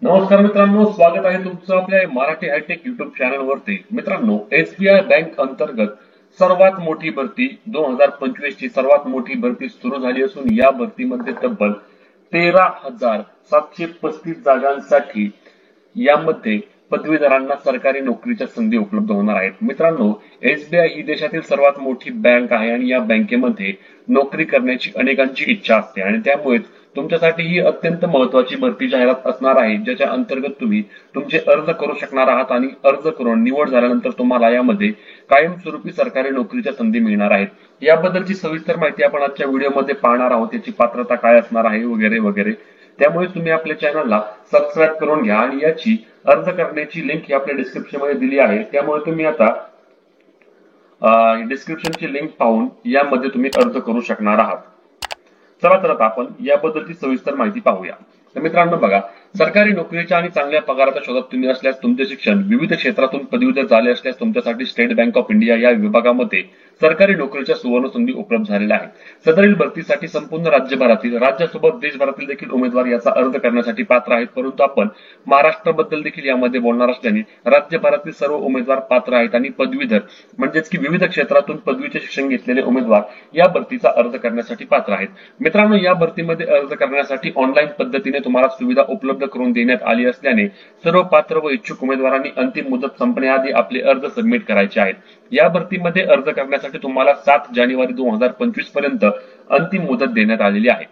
नमस्कार मित्रांनो, स्वागत आहे तुमचं आपल्या मराठी हायटेक युट्यूब चॅनल वरती। मित्रांनो, एसबीआय बँक अंतर्गत सर्वात मोठी भरती 2025 ची सर्वात मोठी भरती सुरू झाली असून या भरतीमध्ये तब्बल 13,735 जागांसाठी यामध्ये पदवीधरांना सरकारी नोकरीच्या संधी उपलब्ध होणार आहेत। मित्रांनो, एसबीआय ही देशातील सर्वात मोठी बँक आहे आणि या बँकेमध्ये नोकरी करण्याची अनेकांची इच्छा असते आणि त्यामुळे तुमच्यासाठी ही अत्यंत महत्त्वाची भरती जाहिरात असणार आहे, ज्याच्या अंतर्गत तुम्ही तुमचे अर्ज करू शकणार आहात आणि अर्ज करून निवड झाल्यानंतर तुम्हाला यामध्ये कायमस्वरूपी सरकारी नोकरीच्या संधी मिळणार आहेत। याबद्दलची सविस्तर माहिती आपण आजच्या व्हिडिओमध्ये पाहणार आहोत। याची पात्रता काय असणार आहे वगैरे वगैरे। त्यामुळे तुम्ही आपल्या चॅनलला सबस्क्राईब करून घ्या आणि याची अर्ज करण्याची लिंक ही आपल्या डिस्क्रिप्शन मध्ये दिली आहे। त्यामुळे तुम्ही आता डिस्क्रिप्शनची लिंक पाहून यामध्ये तुम्ही अर्ज करू शकणार आहात। चला तर आता आपण याबद्दलची सविस्तर माहिती पाहूया। तर मित्रांनो बघा, सरकारी नोकरीच्या आणि चांगल्या पगाराच्या शोधात तुम्ही असल्यास, तुमचे शिक्षण विविध क्षेत्रातून पदवीधर झाले असल्यास तुमच्यासाठी स्टेट बँक ऑफ इंडिया या विभागामध्ये सरकारी नोकरीच्या सुवर्ण संधी उपलब्ध झालेल्या आहेत। सदरील भरतीसाठी संपूर्ण राज्यभरातील, राज्यासोबत देशभरातील देखील उमेदवार याचा अर्ज करण्यासाठी पात्र आहेत, परंतु आपण महाराष्ट्राबद्दल देखील यामध्ये बोलणार असल्याने राज्यभरातील सर्व उमेदवार पात्र आहेत आणि पदवीधर म्हणजेच की विविध क्षेत्रातून पदवीचे शिक्षण घेतलेले उमेदवार या भरतीचा अर्ज करण्यासाठी पात्र आहेत। मित्रांनो, या भरतीमध्ये अर्ज करण्यासाठी ऑनलाईन पद्धतीने तुम्हाला सुविधा उपलब्ध करून देण्यात आली असल्याने सर्व पात्र व इच्छुक उमेदवारांनी अंतिम मुदत संपण्याआधी आपले अर्ज सबमिट करायचे आहेत। या भरतीमध्ये अर्ज करण्यासाठी तुम्हाला 7 जानेवारी 2025 पर्यंत अंतिम मुदत देण्यात आलेली आहे।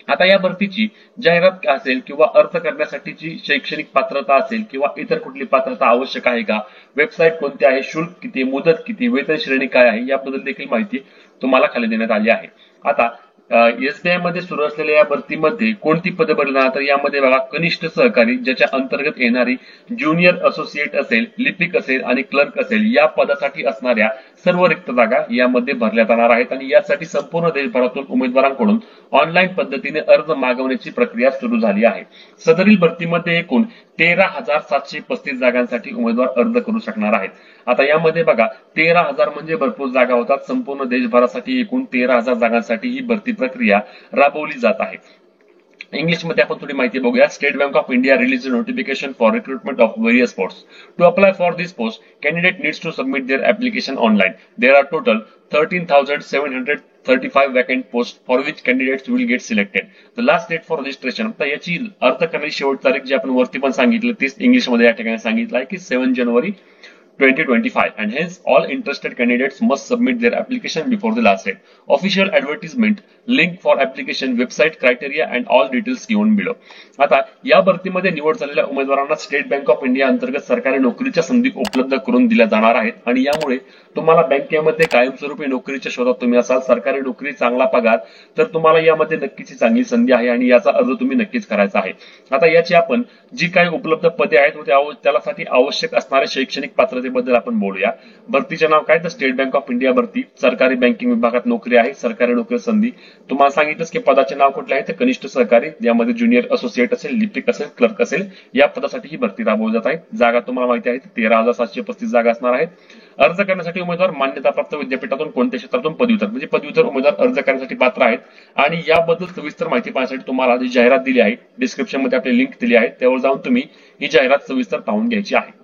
आता या भरतीची जाहिरात असेल किंवा अर्ज करण्यासाठीची शैक्षणिक पात्रता असेल किंवा इतर कुठली पात्रता आवश्यक आहे का, वेबसाईट कोणती आहे, शुल्क किती, मुदत किती, वेतन श्रेणी काय आहे, याबद्दल देखील माहिती तुम्हाला खाली देण्यात आली आहे। आता एसबीआय मध्ये सुरू असलेल्या या भरतीमध्ये कोणती पदे भरणार, तर यामध्ये बघा, कनिष्ठ सहकारी ज्याच्या अंतर्गत येणारी ज्युनियर असोसिएट असेल, लिपिक असेल आणि क्लर्क असेल, या पदासाठी असणाऱ्या सर्व रिक्त जागा यामध्ये भरल्या जाणार आहेत आणि यासाठी संपूर्ण देशभरातून उमेदवारांकडून ऑनलाईन पद्धतीने अर्ज मागवण्याची प्रक्रिया सुरू झाली आहे। सदरील भरतीमध्ये एकूण 13,735 जागांसाठी उमेदवार अर्ज करू शकणार आहेत। आता यामध्ये बघा, 13,000 म्हणजे भरपूर जागा होतात। संपूर्ण देशभरासाठी एकूण 13,000 जागांसाठी ही भरती प्रक्रिया राबवली जात आहे। इंग्लिश मध्ये आपण थोडी माहिती बघूया। State Bank of India release notification for recruitment of various posts. To apply for this post, candidate needs to submit their application online. There are total 13,735 vacant posts for which candidates will get selected. The last date for registration, आता याची अर्ज करण्याची शेवट तारीख जी आपण वरती पण सांगितलं तीच इंग्लिश मध्ये या ठिकाणी सांगितलं आहे की 7 जानेवारी 2025, and hence all interested candidates must submit their application before the last date. Official advertisement, link for application, website criteria and all details given below. आता या भरतीमध्ये निवड झालेल्या उमेदवारांना स्टेट बँक ऑफ इंडिया अंतर्गत सरकारी नोकरीच्या संधी उपलब्ध करून दिल्या जाणार आहेत आणि यामुळे तुम्हाला बँकेमध्ये कायमस्वरूपी नोकरीच्या शोधात तुम्ही असाल, सरकारी नोकरी, चांगला पगार, तर तुम्हाला यामध्ये नक्कीच चांगली संधी आहे आणि याचा अर्ज तुम्ही नक्कीच करायचा आहे। आता याची आपण जी काही उपलब्ध पदे आहेत त्यासाठी आवश्यक असणारे शैक्षणिक पात्रतेबद्दल आपण बोलूया। भरतीचे नाव काय, तर स्टेट बँक ऑफ इंडिया भरती, सरकारी बँकिंग विभागात नोकरी आहे, सरकारी नोकरी संधी। तुम्हाला सांगितलंच की पदाचे नाव कुठले आहे, तर कनिष्ठ सहकारी, यामध्ये ज्युनियर असोसिएट असेल, लिपिक असेल, क्लर्क असेल, या पदासाठी ही भरती राबवली जात आहे। जागा तुम्हाला माहिती आहे 13,735 जागा असणार आहेत। अर्ज करण्यासाठी उमेदवार मान्यताप्राप्त विद्यापीठातून, कोणत्या क्षेत्रातून पदवीधर म्हणजे पदवीधर उमेदवार अर्ज करण्यासाठी पात्र आहेत आणि याबद्दल सविस्तर माहिती पाहण्यासाठी तुम्हाला जी जाहिरात दिली आहे, डिस्क्रिप्शन मध्ये आपली लिंक दिली आहे, त्यावर जाऊन तुम्ही ही जाहिरात सविस्तर पाहून घ्यायची आहे।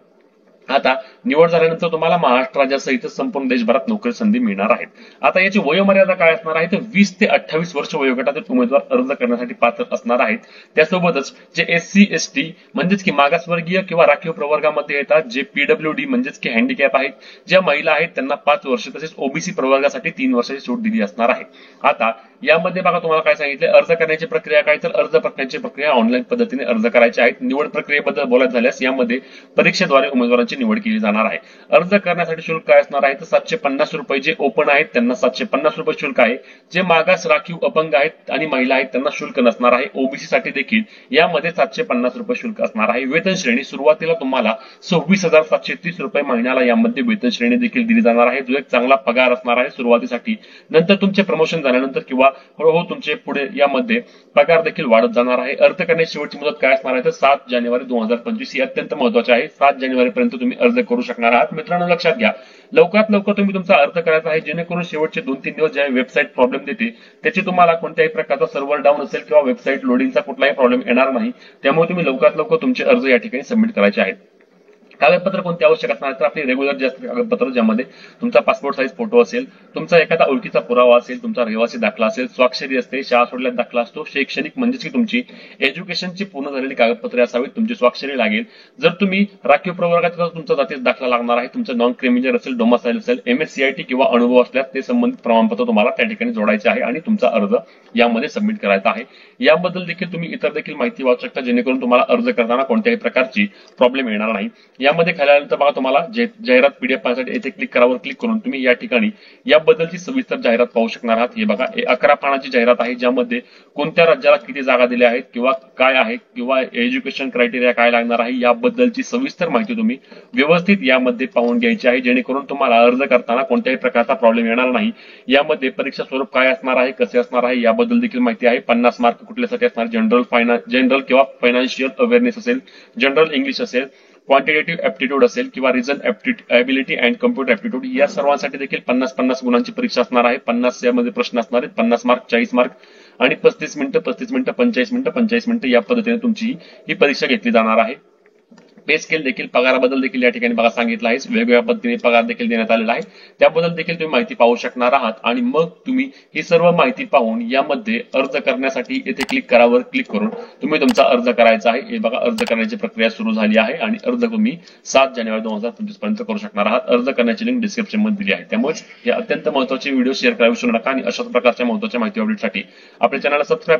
आता निवड झाल्यानंतर तुम्हाला महाराष्ट्र राज्यासहित संपूर्ण देशभरात नोकरी संधी मिळणार आहेत। आता याची वयोमर्यादा काय असणार आहे, तर 20 ते 28 वर्ष वयोगटातील उमेदवार अर्ज करण्यासाठी पात्र असणार आहेत। त्यासोबतच जे एससी एसटी म्हणजेच की मागासवर्गीय किंवा राखीव प्रवर्गामध्ये येतात, जे पीडब्ल्यूडी म्हणजेच की हँडिकॅप आहेत, ज्या महिला आहेत त्यांना 5 वर्ष, तसेच ओबीसी प्रवर्गासाठी 3 वर्षाची सूट दिली असणार आहे। आता यामध्ये बघा तुम्हाला काय सांगितले, अर्ज करण्याची प्रक्रिया काय, तर अर्ज करण्याची प्रक्रिया ऑनलाईन पद्धतीने अर्ज करायची आहे। निवड प्रक्रियेबद्दल बोलायचं झाल्यास यामध्ये परीक्षेद्वारे उमेदवारांची निवड केली जाणार आहे। अर्ज करण्यासाठी शुल्क काय असणार आहे, तर 750 रुपये जे ओपन आहेत त्यांना 750 रुपये शुल्क आहे। जे मागास, राखीव, अपंग आहेत आणि महिला आहेत त्यांना शुल्क नसणार आहे। ओबीसी साठी देखील यामध्ये 750 रुपये शुल्क असणार आहे। वेतन श्रेणी सुरुवातीला तुम्हाला 26,730 रुपये महिन्याला यामध्ये वेतन श्रेणी देखील दिली जाणार आहे, जो एक चांगला पगार असणार आहे सुरुवातीसाठी। नंतर तुमचे प्रमोशन झाल्यानंतर किंवा हळूहळू तुमचे पुढे यामध्ये पगार देखील वाढत जाणार आहे. अर्ज करण्याची शेवटची मुदत काय असणार आहे तर 7 जानेवारी 2025 ही अत्यंत महत्वाची आहे. 7 जानेवारीपर्यंत तुम्ही अर्ज करू शकणार आहात. मित्रांनो लक्षात घ्या, लवकरात लवकर तुम्ही तुमचा अर्ज करायचा आहे, जेणेकरून शेवटचे 2-3 दिवस ज्या वेबसाईट प्रॉब्लेम देते त्याची तुम्हाला कोणत्याही प्रकारचा सर्व्हर डाऊन असेल किंवा वेबसाईट लोडिंगचा कुठलाही प्रॉब्लेम येणार नाही. त्यामुळे तुम्ही लवकरात लवकर तुमचे अर्ज या ठिकाणी सबमिट करायचे आहेत. कागदपत्र कोणते आवश्यक असणार तर आपली रेग्युलर जे असते कागदपत्र, ज्यामध्ये तुमचा पासपोर्ट साईज फोटो असेल, तुमचा एखादा ओळखीचा पुरावा असेल, तुमचा रहिवासी दाखला असेल, स्वाक्षरी असते, शाळा सोडल्यात दाखला असतो, शैक्षणिक म्हणजेच की तुमची एज्युकेशनची पूर्ण झालेली कागदपत्रे असावीत, तुमची स्वाक्षरी लागेल. जर तुम्ही राखीव प्रवर्गाचा तुमचा जातीचा दाखला लागणार आहे, तुमचं नॉन क्रिमिनल असेल, डोमासाईल असेल, MSCIT किंवा अनुभव असल्यास ते संबंधित प्रमाणपत्र तुम्हाला त्या ठिकाणी जोडायचे आहे आणि तुमचा अर्ज यामध्ये सबमिट करायचा आहे. याबद्दल देखील तुम्ही इतर देखील माहिती वाचू शकता, जेणेकरून तुम्हाला अर्ज करताना कोणत्याही प्रकारची प्रॉब्लेम येणार नाही. यामध्ये खाली आल्यानंतर बघा तुम्हाला जाहिरात PDF पाहण्यासाठी येथे क्लिक करावर क्लिक करून तुम्ही या ठिकाणी याबद्दलची सविस्तर जाहिरात पाहू शकणार आहात. हे बघा 11 पानाची जाहिरात आहे, ज्यामध्ये कोणत्या राज्याला किती जागा दिल्या आहेत किंवा काय आहे किंवा एज्युकेशन क्रायटेरिया काय लागणार आहे याबद्दलची सविस्तर माहिती तुम्ही व्यवस्थित यामध्ये पाहून घ्यायची आहे, जेणेकरून तुम्हाला अर्ज करताना कोणत्याही प्रकारचा प्रॉब्लेम येणार नाही. यामध्ये परीक्षा स्वरूप काय असणार आहे, कसे असणार आहे याबद्दल देखील माहिती आहे. 50 मार्क कुठल्यासाठी असणार, जनरल किंवा फायनान्शियल अवेअरनेस असेल, जनरल इंग्लिश असेल, क्वांटिटेटिव्ह ऍप्टिट्यूड असेल किंवा reason ability and computer aptitude या सर्वांसाठी देखील 50-50 गुणांची परीक्षा असणार आहे. 50 यामध्ये प्रश्न असणार आहेत, 50 मार्क, 40 मार्क आणि 35 मिनिटं, 35 मिनिटं, 45 मिनिटं, 45 मिनिटं या पद्धतीने तुमची ही परीक्षा घेतली जाणार आहे. पे स्केल देखील, पगाराबद्दल देखील या ठिकाणी बघा सांगितलं आहे, वेगवेगळ्या पद्धतीने पगार देखील देण्यात आलेला आहे, त्याबद्दल देखील तुम्ही माहिती पाहू शकणार आहात. आणि मग तुम्ही ही सर्व माहिती पाहून यामध्ये अर्ज करण्यासाठी येथे क्लिक करावर क्लिक करून तुम्ही तुमचा अर्ज करायचा आहे. हे बघा अर्ज करण्याची प्रक्रिया सुरू झाली आहे आणि अर्ज तुम्ही 7 जानेवारी 2025 पर्यंत करू शकणार आहात. अर्ज करण्याची लिंक डिस्क्रिप्शन मध्ये दिली आहे. त्यामुळे हे अत्यंत महत्त्वाचे व्हिडिओ शेअर करा विसरू नका आणि अशाच प्रकारच्या महत्त्वाच्या माहिती अपडेटसाठी आपल्या चॅनलला सबस्क्राईब